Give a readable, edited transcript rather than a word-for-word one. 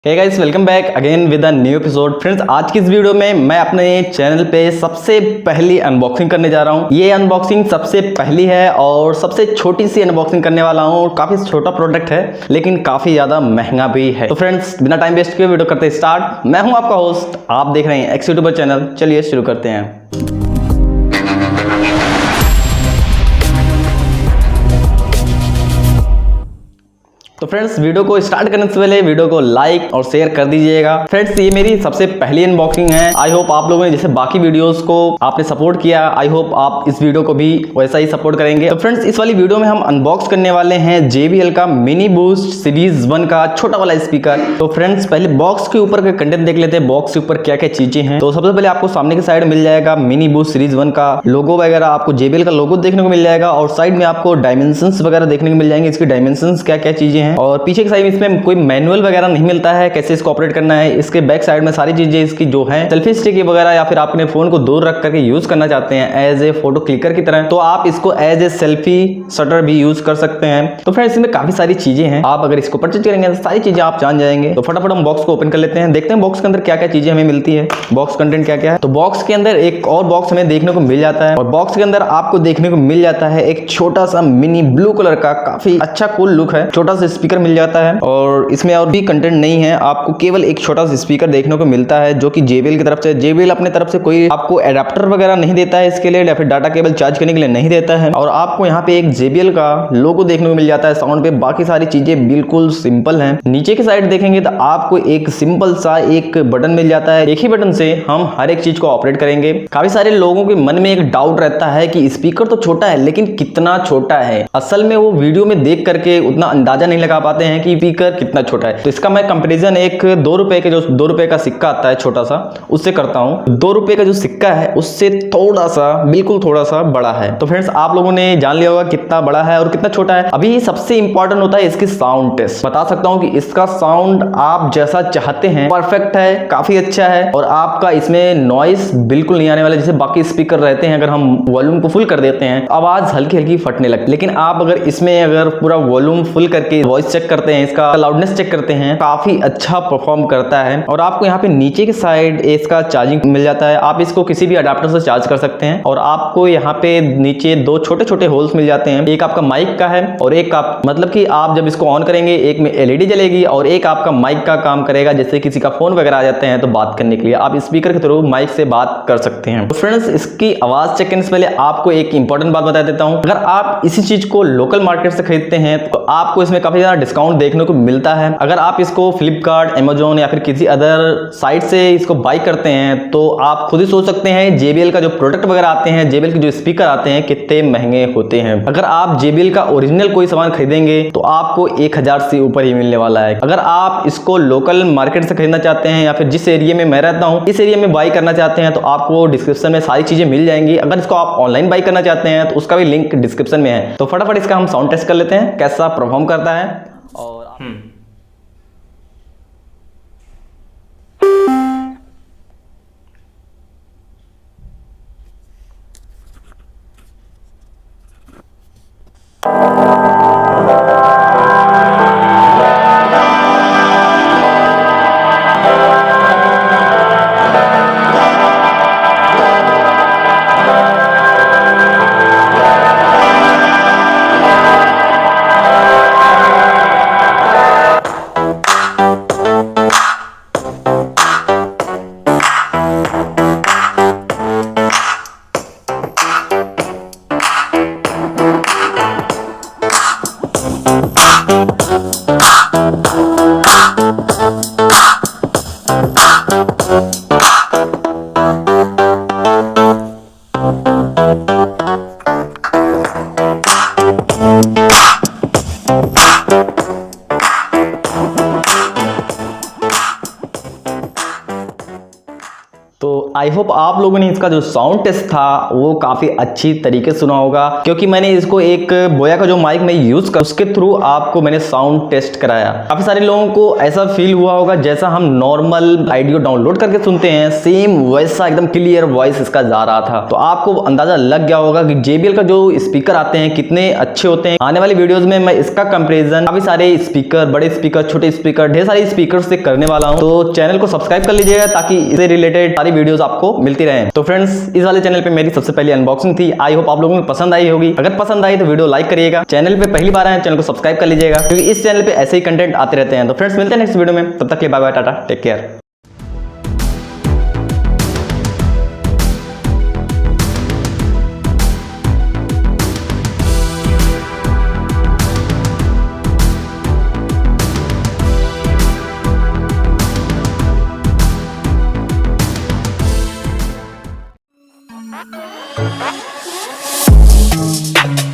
Hey guys, welcome back again with a new episode. Friends, आज की इस video में मैं अपने चैनल पे सबसे पहली अनबॉक्सिंग करने जा रहा हूँ। ये अनबॉक्सिंग सबसे पहली है और सबसे छोटी सी अनबॉक्सिंग करने वाला हूँ। काफी छोटा प्रोडक्ट है लेकिन काफी ज्यादा महंगा भी है। तो फ्रेंड्स, बिना टाइम वेस्ट किए वीडियो करते स्टार्ट। मैं हूँ आपका होस्ट, आप देख रहे हैं एक्स यूट्यूबर चैनल। चलिए शुरू करते हैं। तो फ्रेंड्स, वीडियो को स्टार्ट करने से पहले वीडियो को लाइक और शेयर कर दीजिएगा। फ्रेंड्स, ये मेरी सबसे पहली अनबॉक्सिंग है। आई होप आप लोगों ने जैसे बाकी वीडियोस को आपने सपोर्ट किया, आई होप आप इस वीडियो को भी वैसा ही सपोर्ट करेंगे। तो फ्रेंड्स, इस वाली वीडियो में हम अनबॉक्स करने वाले हैं JBL का मिनी बूस्ट सीरीज 1 का छोटा वाला स्पीकर। तो फ्रेंड्स, पहले बॉक्स के ऊपर का कंटेंट देख लेते हैं, बॉक्स के ऊपर क्या क्या चीजें हैं। तो सबसे पहले आपको सामने की साइड मिल जाएगा मिनी बूस्ट सीरीज 1 का लोगो वगैरह, आपको JBL का लोगो देखने को मिल जाएगा और साइड में आपको डायमेंशंस वगैरह देखने को मिल जाएंगे, इसकी डायमेंशंस क्या क्या चीजें हैं। और पीछे की साइड इसमें कोई मैनुअल वगैरह नहीं मिलता है कैसे इसको ऑपरेट करना है। इसके बैक साइड में सारी चीजें इसकी जो है सेल्फी स्टिक वगैरह, या फिर आप अपने फोन को दूर रख करके यूज करना चाहते हैं एज ए फोटो क्लिकर की तरह, तो आप इसको एज ए सेल्फी शटर भी यूज कर सकते हैं। तो फ्रेंड्स, इसमें काफी सारी चीजें हैं, आप अगर इसको परचेज करेंगे तो सारी चीजें आप जान जाएंगे। तो फटाफट हम बॉक्स को ओपन कर लेते हैं, देखते हैं बॉक्स के अंदर क्या क्या चीजें हमें मिलती है, बॉक्स कंटेंट क्या क्या है। तो बॉक्स के अंदर एक और बॉक्स हमें देखने को मिल जाता है और बॉक्स के अंदर आपको देखने को मिल जाता है एक छोटा सा मिनी ब्लू कलर का काफी अच्छा कूल लुक है छोटा सा स्पीकर मिल जाता है। और इसमें और भी कंटेंट नहीं है, आपको केवल एक छोटा सा स्पीकर देखने को मिलता है जो कि JBL की तरफ से। JBL अपने तरफ से कोई आपको एडाप्टर वगैरह नहीं देता है इसके लिए, या फिर डाटा केबल चार्ज करने के लिए नहीं देता है। और आपको यहाँ पे एक JBL का लोगो देखने को मिल जाता है साउंड पे। बाकी सारी चीजें बिल्कुल सिंपल हैं। नीचे की साइड देखेंगे तो आपको एक सिंपल सा एक बटन मिल जाता है, एक ही बटन से हम हर एक चीज को ऑपरेट करेंगे। काफी सारे लोगों के मन में एक डाउट रहता है कि स्पीकर तो छोटा है लेकिन कितना छोटा है। असल में वो वीडियो में देख करके उतना अंदाजा नहीं लगा पाते हैं कि स्पीकर कितना छोटा है। तो इसका मैं कंपैरिजन एक 2 रुपए के जो 2 रुपए का सिक्का आता है छोटा सा, उससे करता हूं। 2 रुपए का जो सिक्का है उससे थोड़ा सा, बिल्कुल थोड़ा सा बड़ा है। तो फ्रेंड्स, आप लोगों ने जान लिया होगा कितना बड़ा है और कितना छोटा है। अभी सबसे इंपॉर्टेंट होता है इसकी साउंड टेस्ट। बता सकता हूं कि इसका साउंड आप जैसा चाहते हैं परफेक्ट है, काफी अच्छा है और आपका इसमें नॉइस बिल्कुल नहीं आने वाला। जैसे बाकी स्पीकर रहते हैं, अगर हम वॉल्यूम को फुल कर देते हैं आवाज हल्की हल्की फटने लगती, लेकिन आप अगर इसमें अगर पूरा वॉल्यूम फुल करके वॉइस चेक करते हैं, इसका लाउडनेस चेक करते हैं, काफी अच्छा परफॉर्म करता है। और आपको यहाँ पे नीचे की साइड इसका चार्जिंग मिल जाता है, आप इसको किसी भी अडाप्टर से चार्ज कर सकते हैं। और आपको यहाँ पे नीचे 2 छोटे छोटे होल्स मिल जाते हैं, एक आपका माइक का है और एक आप मतलब कि आप जब इसको ऑन करेंगे एक में LED जलेगी और एक आपका माइक का काम करेगा। जैसे किसी का फोन वगैरह आ जाते हैं तो बात करने के लिए आप स्पीकर के थ्रू माइक से बात कर सकते हैं। तो फ्रेंड्स, इसकी आवाज चेक करने से पहले आपको एक इंपॉर्टेंट बात बता देता हूं। अगर आप इसी चीज को लोकल मार्केट से खरीदते हैं तो आपको इसमें काफी ज्यादा डिस्काउंट देखने को मिलता है। अगर आप इसको फ्लिपकार्ट, अमेजोन या फिर किसी अदर साइट से इसको बाई करते हैं तो आप खुद ही सोच सकते हैं JBL का जो प्रोडक्ट वगैरह आते हैं, JBL के जो स्पीकर आते हैं कितने महंगे होते हैं। अगर आप JBL का ओरिजिनल कोई सामान खरीदेंगे तो आपको 1000 से ऊपर ही मिलने वाला है। अगर आप इसको लोकल मार्केट से खरीदना चाहते हैं या फिर जिस एरिया में मैं रहता हूं इस एरिया में बाई करना चाहते हैं तो आपको डिस्क्रिप्शन में सारी चीजें मिल जाएंगी। अगर इसको आप ऑनलाइन बाई करना चाहते हैं तो उसका भी लिंक डिस्क्रिप्शन में है। तो फटाफट इसका हम साउंड टेस्ट कर लेते हैं कैसा परफॉर्म करता है। और आई होप आप लोगों ने इसका जो साउंड टेस्ट था वो काफी अच्छी तरीके से सुना होगा, क्योंकि मैंने इसको एक बोया का जो माइक में यूज कर उसके थ्रू आपको मैंने साउंड टेस्ट कराया। काफी सारे लोगों को ऐसा फील हुआ होगा जैसा हम नॉर्मल ऑडियो डाउनलोड करके सुनते हैं, सेम वैसा एकदम क्लियर वॉइस इसका जा रहा था। तो आपको अंदाजा लग गया होगा कि JBL का जो स्पीकर आते हैं कितने अच्छे होते हैं। आने वाली वीडियोस में मैं इसका कंपैरिजन काफी सारे स्पीकर, बड़े स्पीकर, छोटे स्पीकर, ढेर सारे स्पीकर से करने वाला हूं। तो चैनल को सब्सक्राइब कर लीजिएगा ताकि इससे रिलेटेड सारी वीडियोस आपको मिलती रहे। तो फ्रेंड्स, इस वाले चैनल पे मेरी सबसे पहली अनबॉक्सिंग थी। आई होप आप लोगों को पसंद आई होगी। अगर पसंद आई तो वीडियो लाइक करिएगा। चैनल पे पहली बार आए चैनल को सब्सक्राइब कर लीजिएगा, क्योंकि इस चैनल पे ऐसे ही कंटेंट आते रहते हैं। तो फ्रेंड्स, मिलते हैं नेक्स्ट वीडियो में। तब तक के लिए bye bye, tata, take care. We'll be right back.